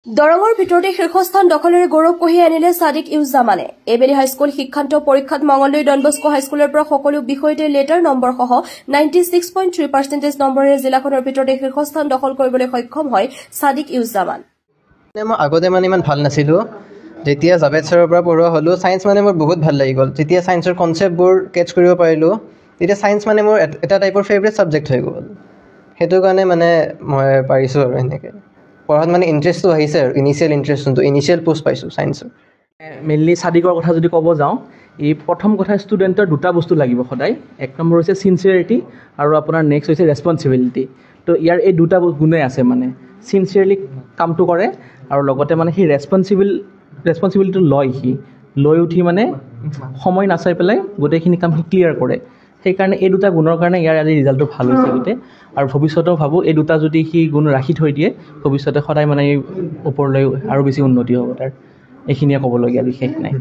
দৰঙৰ ভিতৰতে শীৰ্ষস্থান দখলেৰে গৌৰৱ কঢ়িয়াই আনিলে সাদিক ইউজামানে। এইবেলি হাইস্কুল শিক্ষান্ত পৰীক্ষাত মঙলদৈ ডন বস্কো হাইস্কুলৰ পৰা সকলো বিষয়তে লেটাৰ নম্বৰসহ 96.3% নম্বৰেৰে জিলাখনৰ ভিতৰতে শীৰ্ষস্থান দখল কৰিবলৈ সক্ষম হয় সাদিক ইউজামান। মই আগতে ইমান ভাল নাছিলো, যেতিয়া জাভেদ ছাৰৰ পৰা পঢ়োৱা হ'লো সায়েন্স মোৰ বহুত ভাল লাগি গ'ল। যেতিয়া সায়েন্সৰ কনচেপ্টবোৰ কেটচ কৰিব পাৰিলোঁ, তেতিয়া সায়েন্স মোৰ এটা টাইপৰ ফেভৰেট ছাবজেক্ট হৈ গ'ল। সেইটো কাৰণে মই পাৰিছোঁ আৰু এনেকৈ পঢ়াত ইণ্টাৰেষ্টটো আহিছে আৰু ইনিচিয়েল ইণ্টাৰেষ্টটো ইনিচিয়েল পোষ্ট পাইছোঁ সায়েন্সৰ। মেইনলি সাদিকৰ কথা যদি ক'ব যাওঁ, এই প্ৰথম কথা ষ্টুডেণ্টৰ দুটা বস্তু লাগিব সদায়। এক নম্বৰ হৈছে চিনচিয়াৰিটি আৰু আপোনাৰ নেক্সট হৈছে ৰেছপনচিবিলিটি। তো ইয়াৰ এই দুটা গুণেই আছে, চিনচিয়াৰলি কামটো কৰে আৰু লগতে সেই ৰেছপনচিবিলিটিটো লৈ উঠি সময় নাচাই পেলাই গোটেইখিনি কাম ক্লিয়াৰ কৰে। সেইকাৰণে এই দুটা গুণৰ কাৰণে ইয়াৰ আজি ৰিজাল্টটো ভাল হৈছে গোটেই। আৰু ভৱিষ্যতেও ভাবোঁ এই দুটা যদি সি গুণ ৰাখি থৈ দিয়ে, ভৱিষ্যতে সদায় ওপৰলৈ আৰু বেছি উন্নতি হ'ব তাৰ। এইখিনিয়ে ক'বলগীয়া বিশেষ নাই।